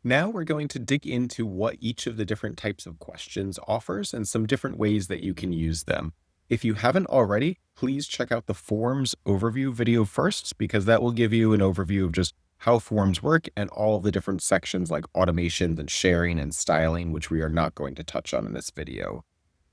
Now we're going to dig into what each of the different types of questions offers and some different ways that you can use them. If you haven't already, please check out the forms overview video first, because that will give you an overview of just how forms work and all of the different sections like automations and sharing and styling, which we are not going to touch on in this video.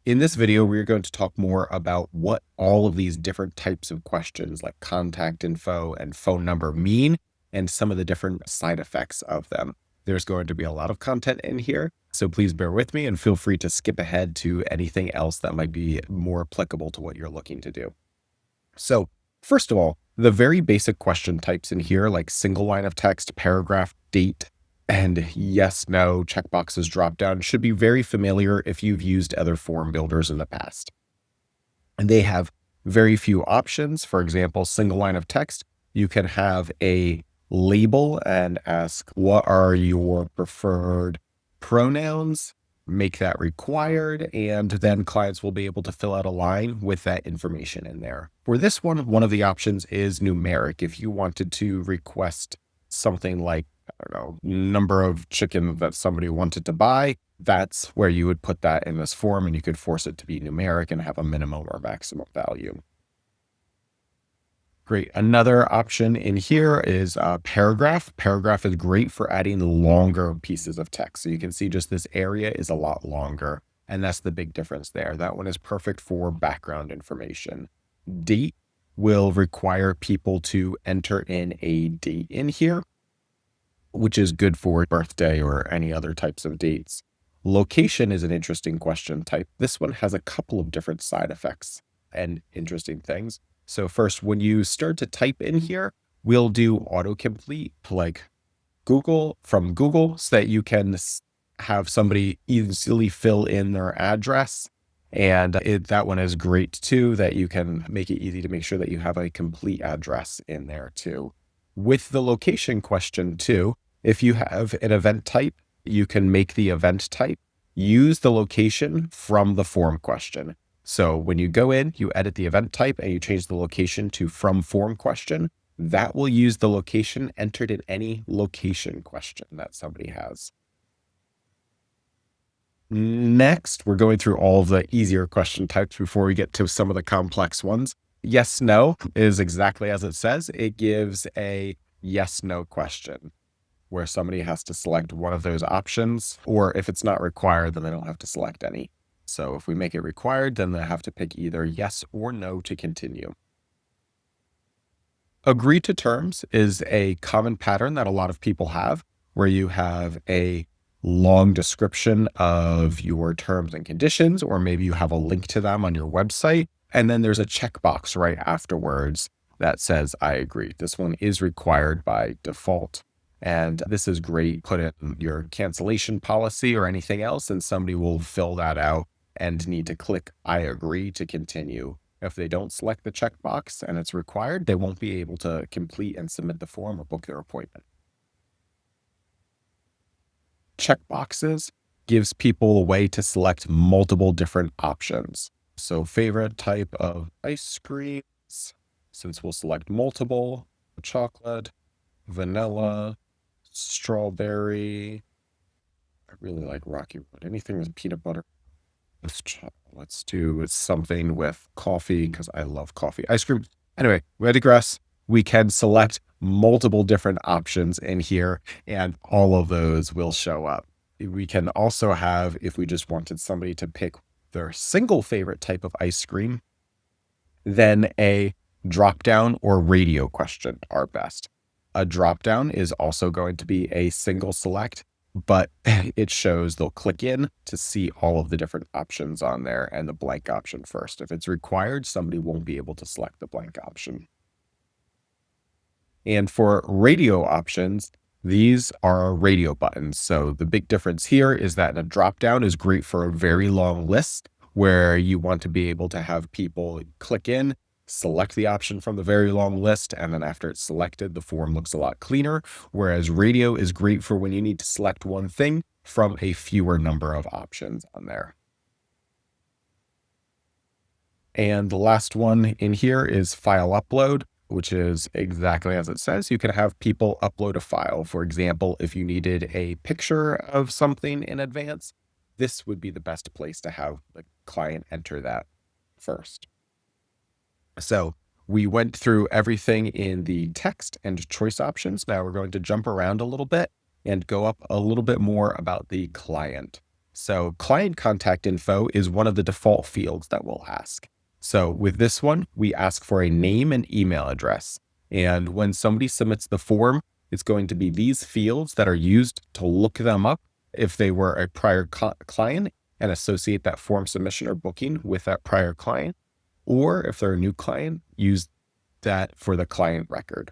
In this video, we're going to talk more about what all of these different types of questions like contact info and phone number mean and some of the different side effects of them. There's going to be a lot of content in here, so please bear with me and feel free to skip ahead to anything else that might be more applicable to what you're looking to do. So, first of all, the very basic question types in here, like single line of text, paragraph, date, and yes, no checkboxes drop down, should be very familiar if you've used other form builders in the past. And they have very few options. For example, single line of text, you can have a label and ask, what are your preferred pronouns? Make that required, and then clients will be able to fill out a line with that information in there. For this one of the options is numeric. If you wanted to request something like, I don't know, number of chicken that somebody wanted to buy, that's where you would put that in this form, and you could force it to be numeric and have a minimum or maximum value. Great. Another option in here is paragraph. Paragraph is great for adding longer pieces of text. So you can see just this area is a lot longer, and that's the big difference there. That one is perfect for background information. Date will require people to enter in a date in here, which is good for birthday or any other types of dates. Location is an interesting question type. This one has a couple of different side effects and interesting things. So first, when you start to type in here, we'll do autocomplete like Google from Google so that you can have somebody easily fill in their address. And that one is great too, that you can make it easy to make sure that you have a complete address in there too. With the location question too, if you have an event type, you can make the event type use the location from the form question. So when you go in, you edit the event type and you change the location to from form question, that will use the location entered in any location question that somebody has. Next, we're going through all of the easier question types before we get to some of the complex ones. Yes, no is exactly as it says. It gives a yes, no question where somebody has to select one of those options, or if it's not required, then they don't have to select any. So if we make it required, then they have to pick either yes or no to continue. Agree to terms is a common pattern that a lot of people have, where you have a long description of your terms and conditions, or maybe you have a link to them on your website, and then there's a checkbox right afterwards that says, I agree. This one is required by default. And this is great. Put in your cancellation policy or anything else, and somebody will fill that out and need to click I agree to continue. If they don't select the checkbox and it's required, they won't be able to complete and submit the form or book their appointment. Checkboxes gives people a way to select multiple different options. So favorite type of ice creams, since we'll select multiple, chocolate, vanilla, strawberry. I really like Rocky Road. Anything with peanut butter. Let's do something with coffee because I love coffee. Ice cream. Anyway, we digress. We can select multiple different options in here, and all of those will show up. We can also have, if we just wanted somebody to pick their single favorite type of ice cream, then a drop down or radio question are best. A drop down is also going to be a single select, but it shows they'll click in to see all of the different options on there and the blank option first. If it's required, somebody won't be able to select the blank option. And for radio options, these are radio buttons. So the big difference here is that a drop down is great for a very long list where you want to be able to have people click in, select the option from the very long list, and then after it's selected, the form looks a lot cleaner, whereas radio is great for when you need to select one thing from a fewer number of options on there. And the last one in here is file upload. which is exactly as it says. You can have people upload a file. For example, if you needed a picture of something in advance, this would be the best place to have the client enter that first. So we went through everything in the text and choice options. Now we're going to jump around a little bit and go up a little bit more about the client. So client contact info is one of the default fields that we'll ask. So with this one, we ask for a name and email address. And when somebody submits the form, it's going to be these fields that are used to look them up if they were a prior client and associate that form submission or booking with that prior client. Or if they're a new client, use that for the client record.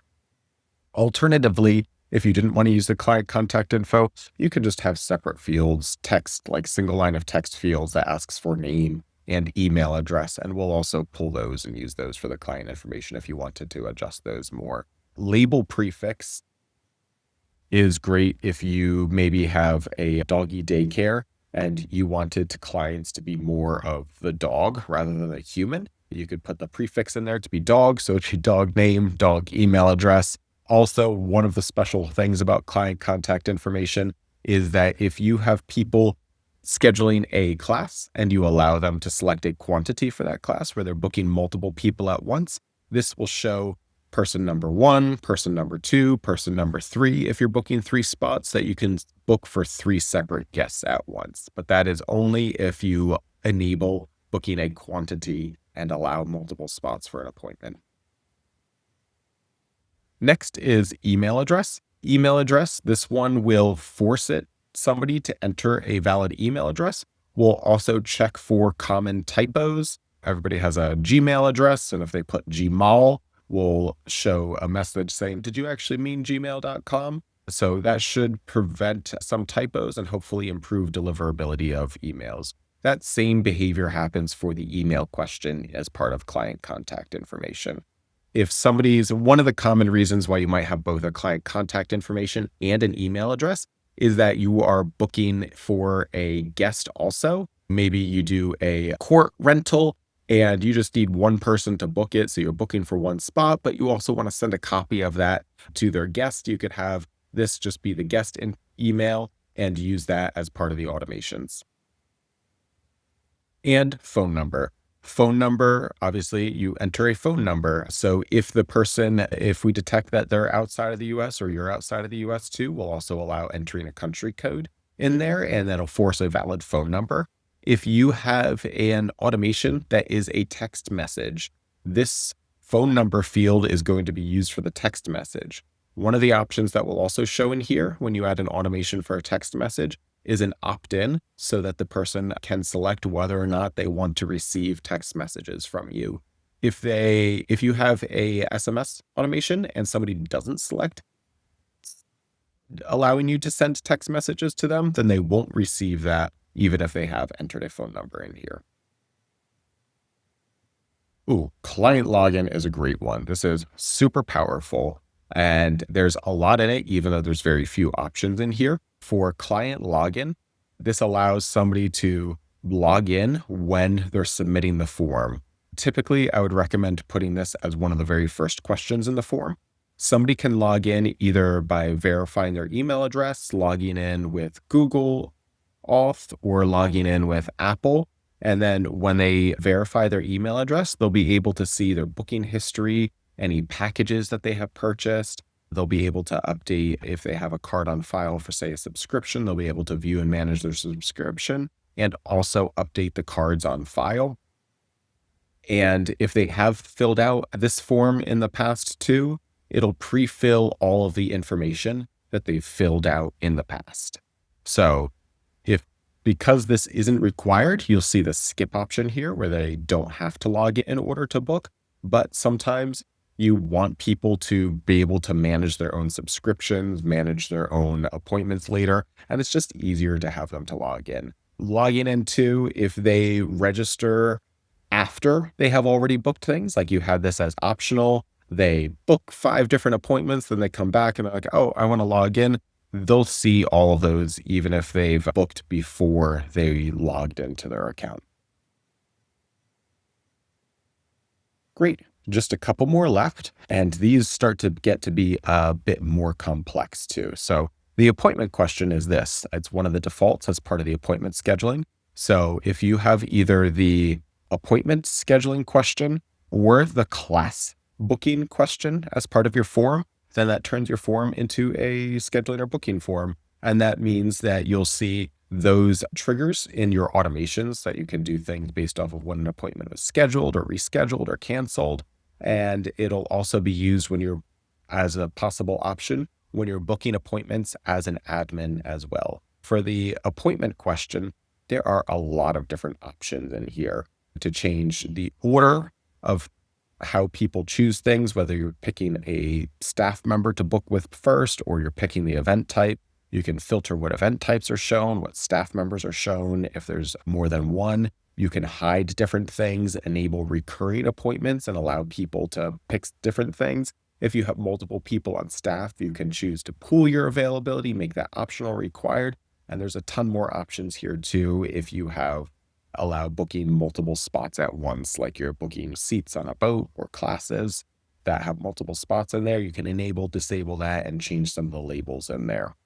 Alternatively, if you didn't want to use the client contact info, you could just have separate fields, text, like single line of text fields that asks for name and email address. And we'll also pull those and use those for the client information if you wanted to adjust those more. Label prefix is great if you maybe have a doggy daycare and you wanted clients to be more of the dog rather than a human. You could put the prefix in there to be dog. So it'd be dog name, dog email address. Also, one of the special things about client contact information is that if you have people scheduling a class and you allow them to select a quantity for that class where they're booking multiple people at once, this will show person number 1, person number 2, person number 3. If you're booking 3 spots, that you can book for 3 separate guests at once. But that is only if you enable booking a quantity and allow multiple spots for an appointment. Next is email address. Email address, this one will force somebody to enter a valid email address. We'll also check for common typos. Everybody has a Gmail address, and if they put Gmail, we'll show a message saying, did you actually mean gmail.com? So that should prevent some typos and hopefully improve deliverability of emails. That same behavior happens for the email question as part of client contact information. If one of the common reasons why you might have both a client contact information and an email address is that you are booking for a guest also. Maybe you do a court rental and you just need one person to book it. So you're booking for one spot, but you also want to send a copy of that to their guest. You could have this just be the guest email and use that as part of the automations. And phone number. Phone number, obviously you enter a phone number. So if we detect that they're outside of the US or you're outside of the US too, we'll also allow entering a country code in there, and that'll force a valid phone number. If you have an automation that is a text message, this phone number field is going to be used for the text message. One of the options that will also show in here when you add an automation for a text message is an opt-in so that the person can select whether or not they want to receive text messages from you. If you have a SMS automation and somebody doesn't select allowing you to send text messages to them, then they won't receive that even if they have entered a phone number in here. Ooh, client login is a great one. This is super powerful and there's a lot in it, even though there's very few options in here. For client login, this allows somebody to log in when they're submitting the form. Typically, I would recommend putting this as one of the very first questions in the form. Somebody can log in either by verifying their email address, logging in with Google Auth, or logging in with Apple. And then when they verify their email address, they'll be able to see their booking history, any packages that they have purchased. They'll be able to update if they have a card on file for, say, a subscription. They'll be able to view and manage their subscription and also update the cards on file. And if they have filled out this form in the past too, it'll pre-fill all of the information that they've filled out in the past. So because this isn't required, you'll see the skip option here where they don't have to log in order to book. But sometimes you want people to be able to manage their own subscriptions, manage their own appointments later, and it's just easier to have them to log in. Logging in too, if they register after they have already booked things, like you had this as optional, they book 5 different appointments, then they come back and they're like, oh, I want to log in. They'll see all of those even if they've booked before they logged into their account. Great. just a couple more left, and these start to get to be a bit more complex too. So the appointment question is this. It's one of the defaults as part of the appointment scheduling. So if you have either the appointment scheduling question or the class booking question as part of your form, then that turns your form into a scheduling or booking form. And that means that you'll see those triggers in your automations that you can do things based off of when an appointment was scheduled or rescheduled or canceled. And it'll also be used when you're as a possible option when you're booking appointments as an admin as well. For the appointment question, there are a lot of different options in here to change the order of how people choose things, whether you're picking a staff member to book with first or you're picking the event type. You can filter what event types are shown, what staff members are shown. If there's more than one, you can hide different things, enable recurring appointments, and allow people to pick different things. If you have multiple people on staff, you can choose to pool your availability, make that optional or required. And there's a ton more options here too if you have allowed booking multiple spots at once, like you're booking seats on a boat or classes that have multiple spots in there. You can enable, disable that, and change some of the labels in there.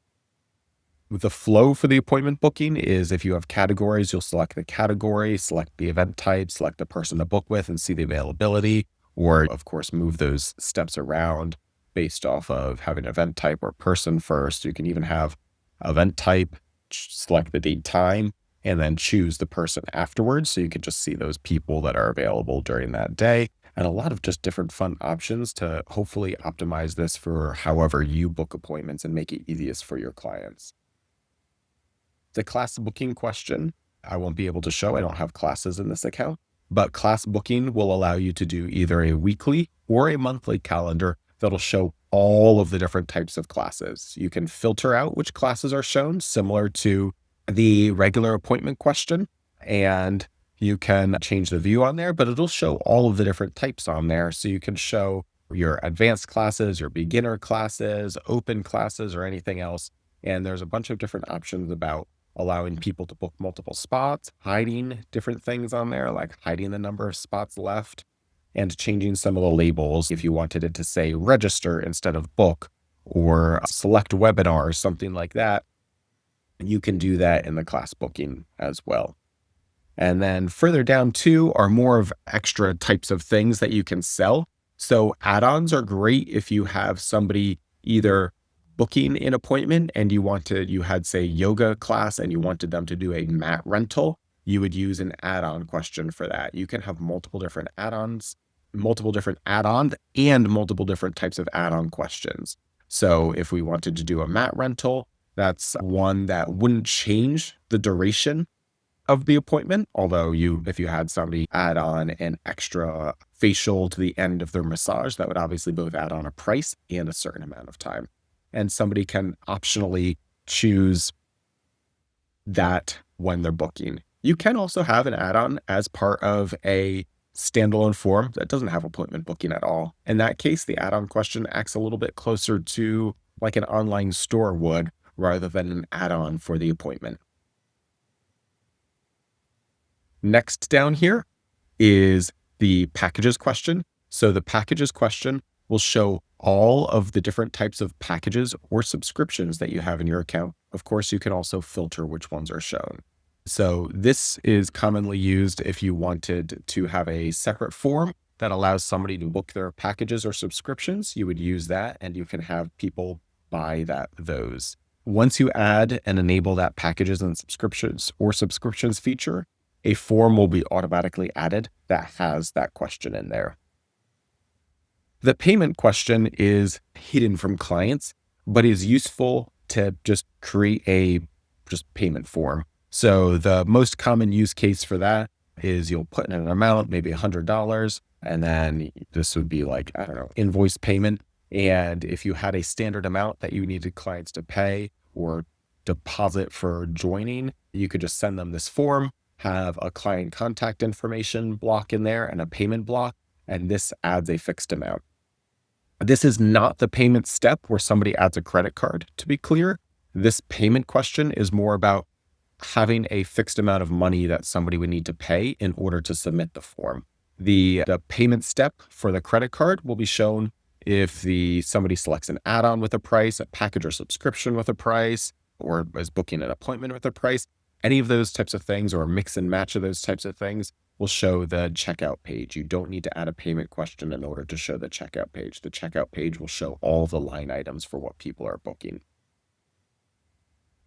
The flow for the appointment booking is if you have categories, you'll select the category, select the event type, select the person to book with and see the availability, or of course, move those steps around based off of having event type or person first. You can even have event type, select the date time, and then choose the person afterwards. So you can just see those people that are available during that day, and a lot of just different fun options to hopefully optimize this for however you book appointments and make it easiest for your clients. The class booking question, I won't be able to show. I don't have classes in this account, but class booking will allow you to do either a weekly or a monthly calendar that'll show all of the different types of classes. You can filter out which classes are shown, similar to the regular appointment question, and you can change the view on there, but it'll show all of the different types on there. So you can show your advanced classes, your beginner classes, open classes, or anything else. And there's a bunch of different options about allowing people to book multiple spots, hiding different things on there, like hiding the number of spots left, and changing some of the labels if you wanted it to say register instead of book or select webinar or something like that. You can do that in the class booking as well. And then further down too are more of extra types of things that you can sell. So add-ons are great if you have somebody either booking an appointment and you had say yoga class and you wanted them to do a mat rental, you would use an add-on question for that. You can have multiple different add-ons and multiple different types of add-on questions. So if we wanted to do a mat rental, that's one that wouldn't change the duration of the appointment. Although if you had somebody add on an extra facial to the end of their massage, that would obviously both add on a price and a certain amount of time. And somebody can optionally choose that when they're booking. You can also have an add-on as part of a standalone form that doesn't have appointment booking at all. In that case, the add-on question acts a little bit closer to like an online store would rather than an add-on for the appointment. Next down here is the packages question. So the packages question will show all of the different types of packages or subscriptions that you have in your account. Of course, you can also filter which ones are shown. So this is commonly used if you wanted to have a separate form that allows somebody to book their packages or subscriptions. You would use that and you can have people buy those. Once you add and enable that packages and subscriptions feature, a form will be automatically added that has that question in there. The payment question is hidden from clients, but is useful to just create a payment form. So the most common use case for that is you'll put in an amount, maybe $100, and then this would be like, I don't know, invoice payment. And if you had a standard amount that you needed clients to pay or deposit for joining, you could just send them this form, have a client contact information block in there and a payment block, and this adds a fixed amount. This is not the payment step where somebody adds a credit card, to be clear. This payment question is more about having a fixed amount of money that somebody would need to pay in order to submit the form. The payment step for the credit card will be shown if somebody selects an add-on with a price, a package or subscription with a price, or is booking an appointment with a price. Any of those types of things, or a mix and match of those types of things, will show the checkout page. You don't need to add a payment question in order to show the checkout page. The checkout page will show all the line items for what people are booking.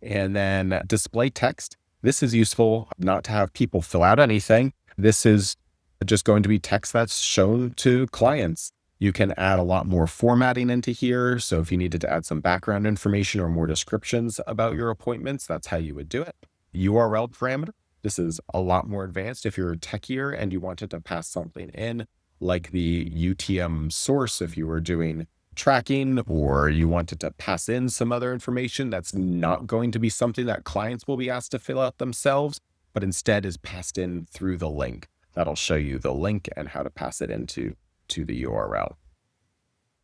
And then display text. This is useful not to have people fill out anything. This is just going to be text that's shown to clients. You can add a lot more formatting into here. So if you needed to add some background information or more descriptions about your appointments, that's how you would do it. URL parameter. This is a lot more advanced. If you're techier and you wanted to pass something in, like the UTM source, if you were doing tracking, or you wanted to pass in some other information that's not going to be something that clients will be asked to fill out themselves, but instead is passed in through the link. That'll show you the link and how to pass it into the URL.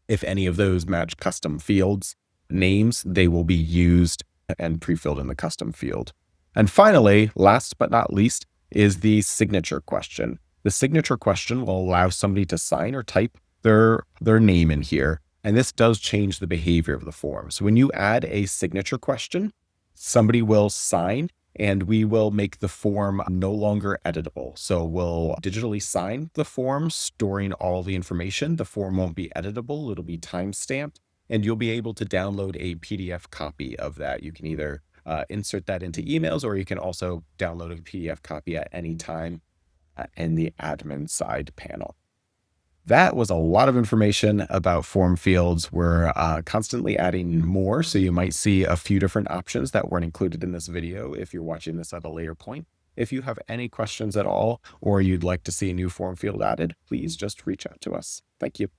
If any of those match custom fields names, they will be used and pre-filled in the custom field. And finally, last but not least, is the signature question. The signature question will allow somebody to sign or type their name in here. And this does change the behavior of the form. So when you add a signature question, somebody will sign and we will make the form no longer editable. So we'll digitally sign the form, storing all the information. The form won't be editable. It'll be timestamped, and you'll be able to download a PDF copy of that. You can either insert that into emails, or you can also download a PDF copy at any time in the admin side panel. That was a lot of information about form fields. We're constantly adding more, so you might see a few different options that weren't included in this video if you're watching this at a later point. If you have any questions at all, or you'd like to see a new form field added, please just reach out to us. Thank you.